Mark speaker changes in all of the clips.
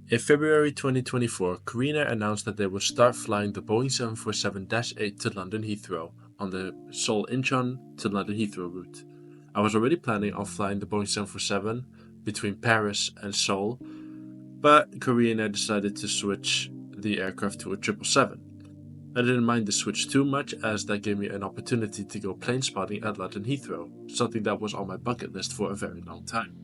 Speaker 1: In February 2024, Korean Air announced that they would start flying the Boeing 747-8 to London Heathrow on the Seoul Incheon to London Heathrow route. I was already planning on flying the Boeing 747 between Paris and Seoul, but Korean Air decided to switch the aircraft to a 777. I didn't mind the switch too much, as that gave me an opportunity to go plane spotting at London Heathrow, something that was on my bucket list for a very long time.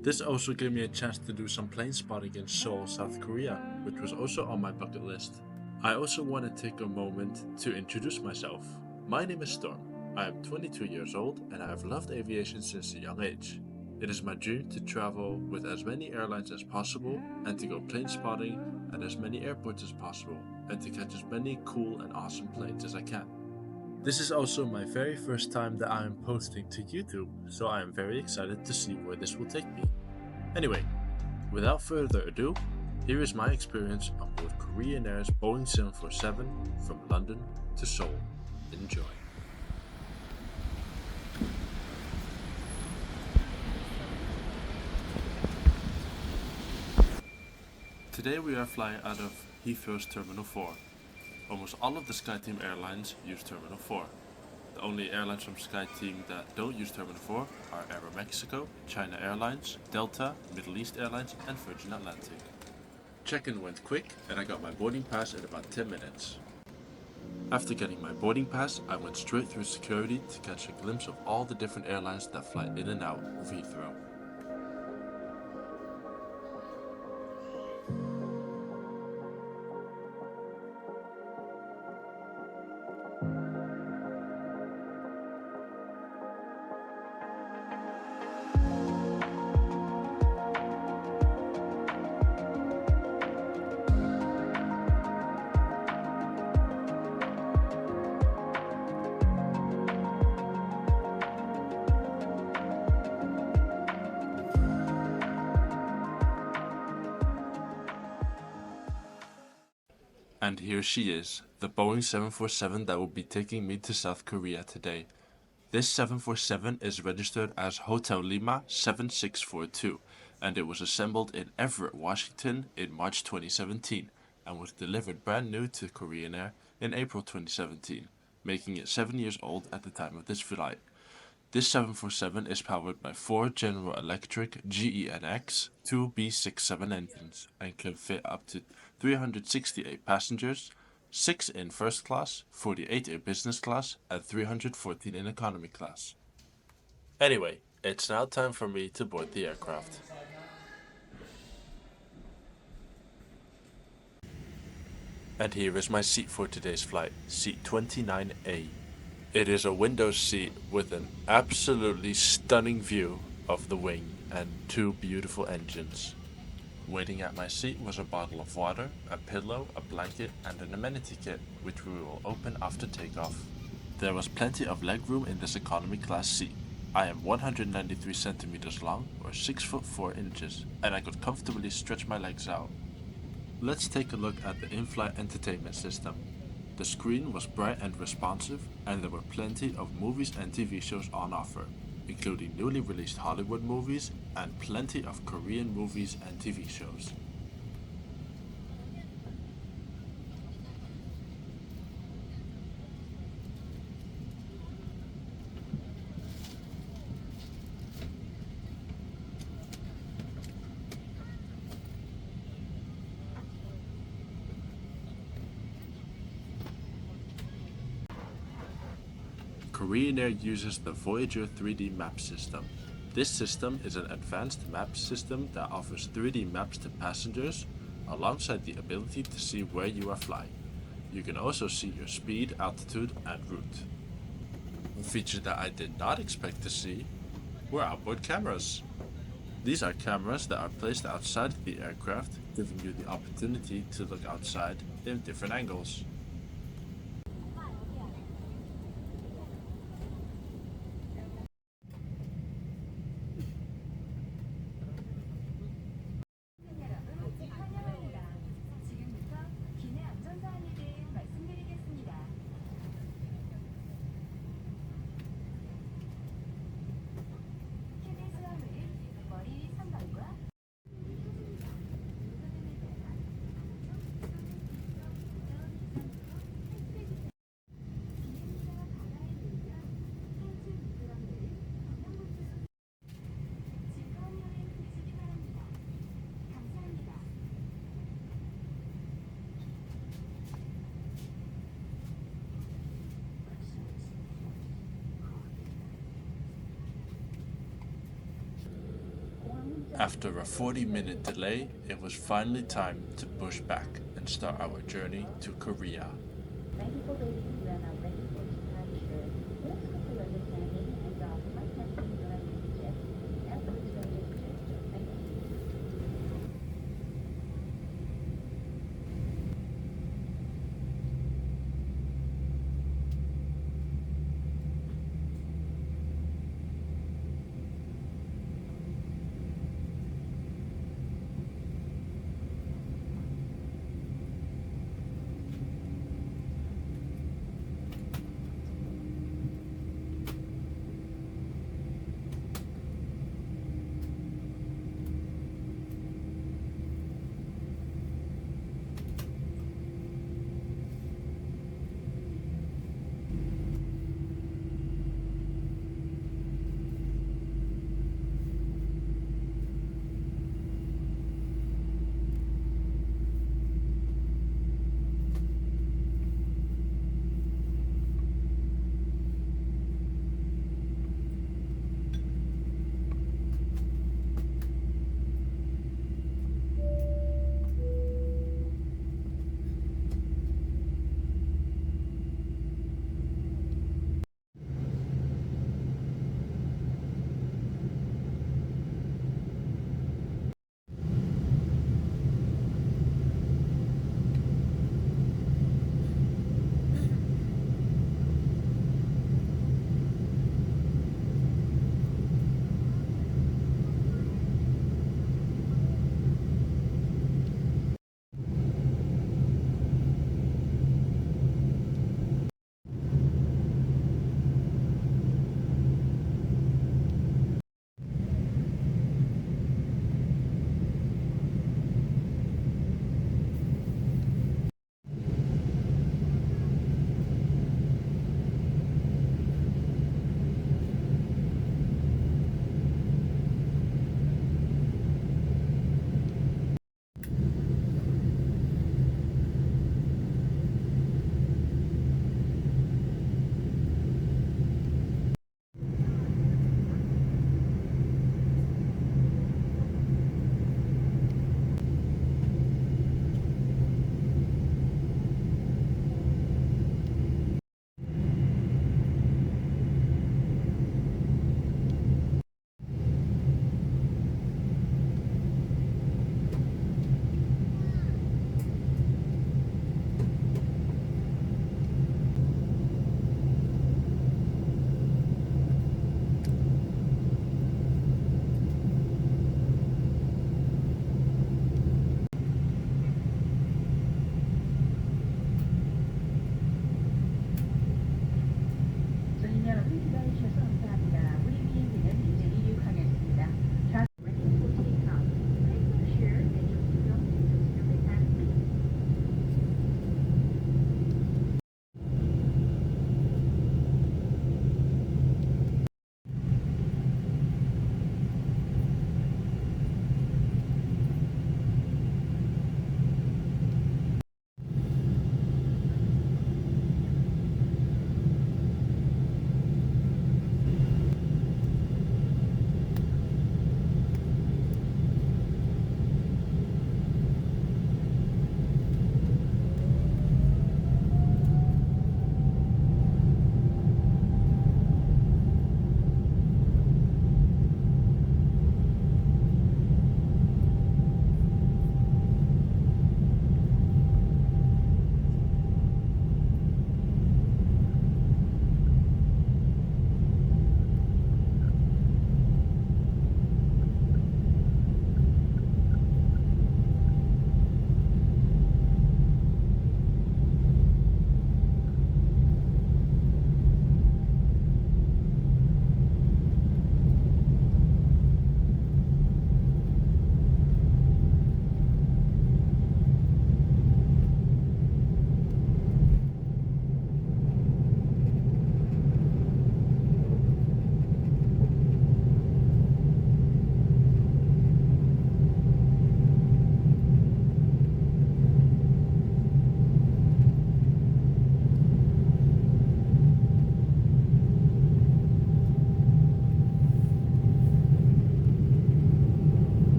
Speaker 1: This also gave me a chance to do some plane spotting in Seoul, South Korea, which was also on my bucket list. I also want to take a moment to introduce myself. My name is Storm. I am 22 years old and I have loved aviation since a young age. It is my dream to travel with as many airlines as possible and to go plane spotting at as many airports as possible and to catch as many cool and awesome planes as I can. This is also my very first time that I am posting to YouTube, so I am very excited to see where this will take me. Anyway, without further ado, here is my experience on board Korean Air's Boeing 747 from London to Seoul. Enjoy. Today we are flying out of Heathrow's Terminal 4. Almost all of the SkyTeam airlines use Terminal 4. The only airlines from SkyTeam that don't use Terminal 4 are Aeromexico, China Airlines, Delta, Middle East Airlines, and Virgin Atlantic. Check-in went quick and I got my boarding pass in about 10 minutes. After getting my boarding pass, I went straight through security to catch a glimpse of all the different airlines that fly in and out of Heathrow. And here she is, the Boeing 747 that will be taking me to South Korea today. This 747 is registered as Hotel Lima 7642, and it was assembled in Everett, Washington in March 2017, and was delivered brand new to Korean Air in April 2017, making it 7 years old at the time of this flight. This 747 is powered by 4 General Electric GEnx 2B67 engines and can fit up to 368 passengers, 6 in first class, 48 in business class, and 314 in economy class. Anyway, it's now time for me to board the aircraft. And here is my seat for today's flight, seat 29A. It is a window seat with an absolutely stunning view of the wing and 2 beautiful engines. Waiting at my seat was a bottle of water, a pillow, a blanket, and an amenity kit, which we will open after takeoff. There was plenty of legroom in this economy class seat. I am 193 centimeters long, or 6 foot 4 inches, and I could comfortably stretch my legs out. Let's take a look at the in-flight entertainment system. The screen was bright and responsive, and there were plenty of movies and TV shows on offer, including newly released Hollywood movies and plenty of Korean movies and TV shows. Korean Air uses the Voyager 3D map system. This system is an advanced map system that offers 3D maps to passengers, alongside the ability to see where you are flying. You can also see your speed, altitude, and route. A feature that I did not expect to see were outboard cameras. These are cameras that are placed outside the aircraft, giving you the opportunity to look outside in different angles. After a 40-minute delay, it was finally time to push back and start our journey to Korea.
Speaker 2: Thank you for waiting. We are now ready for departure. Let's go to London landing and our flight has been directed to jet. Airport is ready to gesture. Thank you.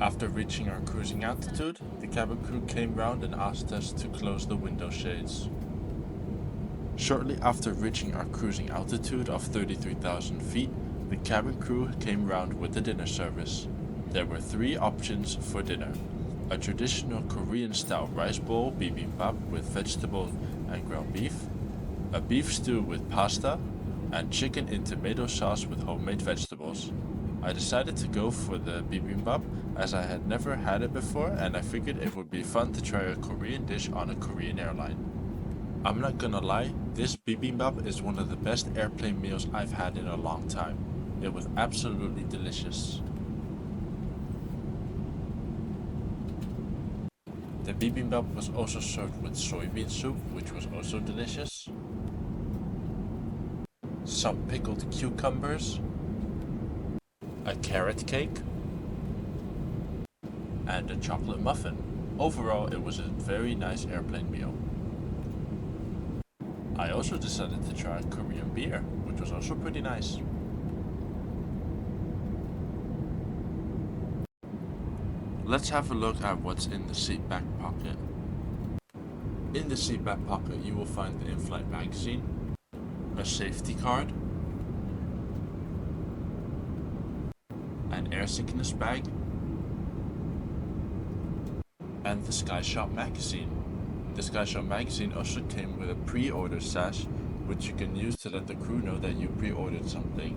Speaker 1: After reaching our cruising altitude, the cabin crew came round and asked us to close the window shades. Shortly after reaching our cruising altitude of 33,000 feet, the cabin crew came round with the dinner service. There were 3 options for dinner: a traditional Korean-style rice bowl bibimbap with vegetables and ground beef, a beef stew with pasta, and chicken in tomato sauce with homemade vegetables. I decided to go for the bibimbap as I had never had it before, and I figured it would be fun to try a Korean dish on a Korean airline. I'm not gonna lie, this bibimbap is one of the best airplane meals I've had in a long time. It was absolutely delicious. The bibimbap was also served with soybean soup, which was also delicious, some pickled cucumbers, a carrot cake, and a chocolate muffin. Overall, it was a very nice airplane meal. I also decided to try Korean beer, which was also pretty nice. Let's have a look at what's in the seat back pocket. In the seat back pocket you will find the in-flight magazine, a safety card, an air sickness bag, and the SkyShop magazine. The SkyShop magazine also came with a pre-order sash, which you can use to let the crew know that you pre-ordered something.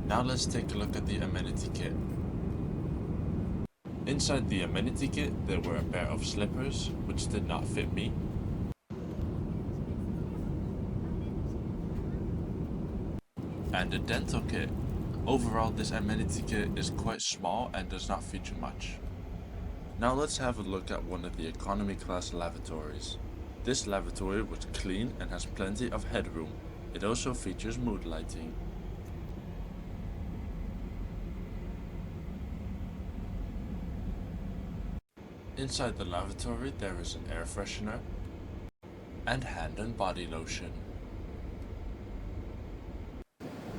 Speaker 1: Now let's take a look at the amenity kit. Inside the amenity kit there were a pair of slippers, which did not fit me, and a dental kit. Overall, this amenity kit is quite small and does not feature much. Now let's have a look at one of the economy class lavatories. This lavatory was clean and has plenty of headroom. It also features mood lighting. Inside the lavatory there is an air freshener and hand and body lotion.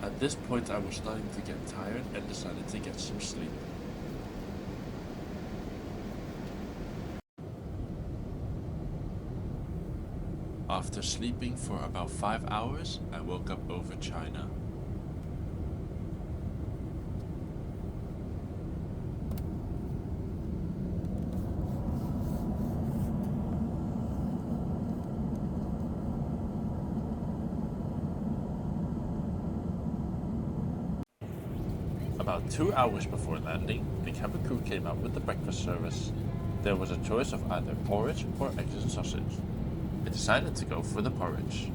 Speaker 1: At this point I was starting to get tired and decided to get some sleep. After sleeping for about 5 hours, I woke up over China. About 2 hours before landing, the cabin crew came out with the breakfast service. There was a choice of either porridge or eggs and sausage. I decided to go for the porridge,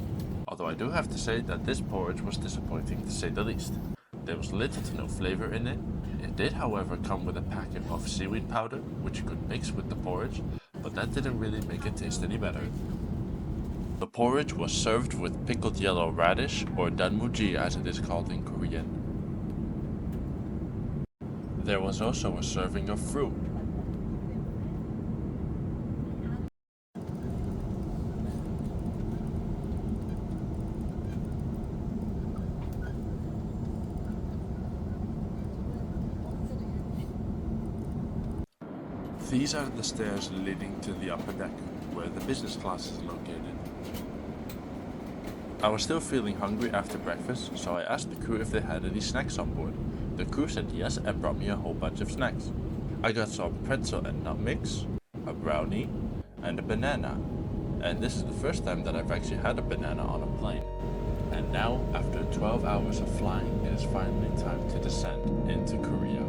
Speaker 1: although I do have to say that this porridge was disappointing to say the least. There was little to no flavor in it. It did however come with a packet of seaweed powder, which you could mix with the porridge, but that didn't really make it taste any better. The porridge was served with pickled yellow radish, or danmuji as it is called in Korean. There was also a serving of fruit. These are the stairs leading to the upper deck, where the business class is located. I was still feeling hungry after breakfast, so I asked the crew if they had any snacks on board. The crew said yes and brought me a whole bunch of snacks. I got some pretzel and nut mix, a brownie, and a banana. And this is the first time that I've actually had a banana on a plane. And now, after 12 hours of flying, it is finally time to descend into Korea.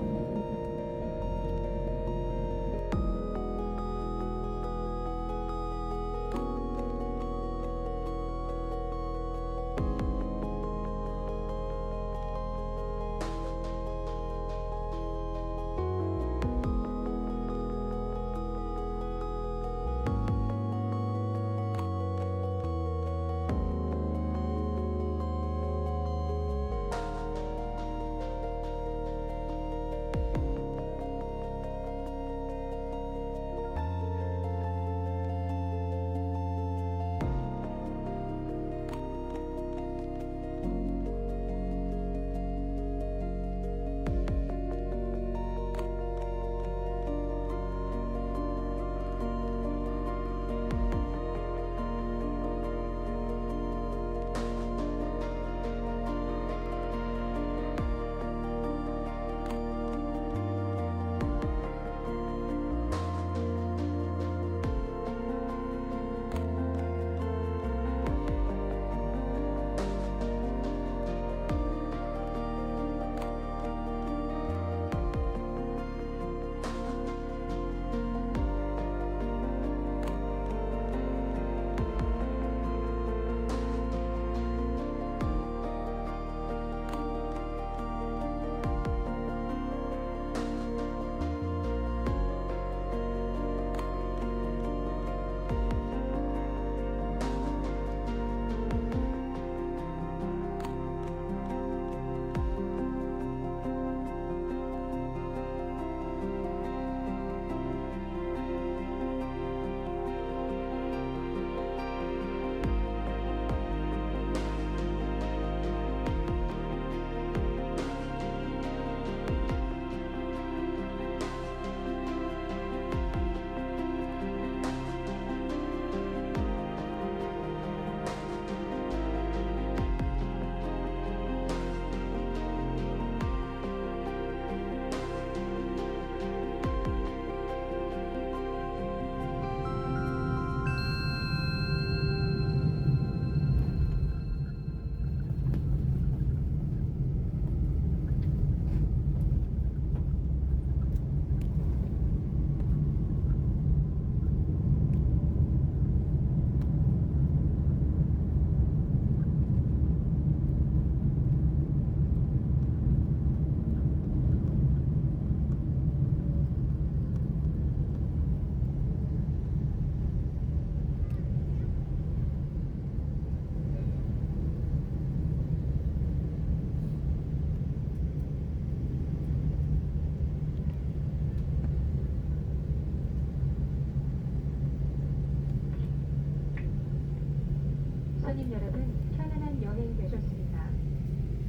Speaker 3: 손님 여러분, 편안한 여행 되셨습니까?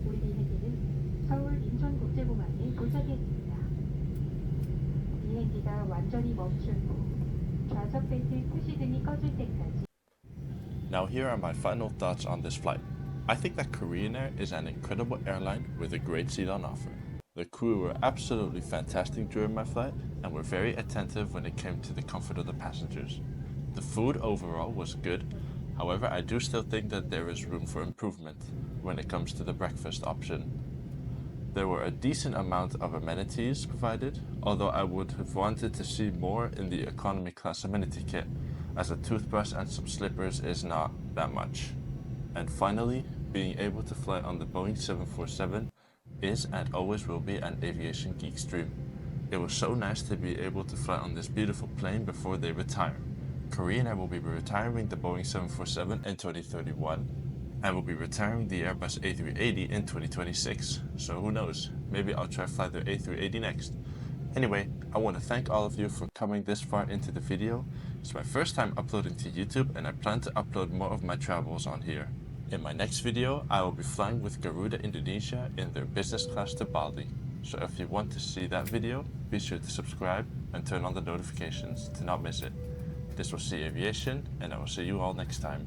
Speaker 3: 우리 비행기는 서울 인천국제공항에 도착했습니다. 비행기가 완전히 멈춘 후 좌석 벨트 푸시등이 꺼질 때까지.
Speaker 1: Now here are my final thoughts on this flight. I think that Korean Air is an incredible airline with a great seat on offer. The crew were absolutely fantastic during my flight and were very attentive when it came to the comfort of the passengers. The food overall was good, however I do still think that there is room for improvement when it comes to the breakfast option. There were a decent amount of amenities provided, although I would have wanted to see more in the economy class amenity kit, as a toothbrush and some slippers is not that much. And finally, being able to fly on the Boeing 747 is and always will be an aviation geek's dream. It was so nice to be able to fly on this beautiful plane before they retire. Korean Air will be retiring the Boeing 747 in 2031 and will be retiring the Airbus A380 in 2026. So who knows, maybe I'll try to fly the A380 next. Anyway, I want to thank all of you for coming this far into the video. It's my first time uploading to YouTube and I plan to upload more of my travels on here. In my next video, I will be flying with Garuda Indonesia in their business class to Bali. So if you want to see that video, be sure to subscribe and turn on the notifications to not miss it. This was Aviation, and I will see you all next time.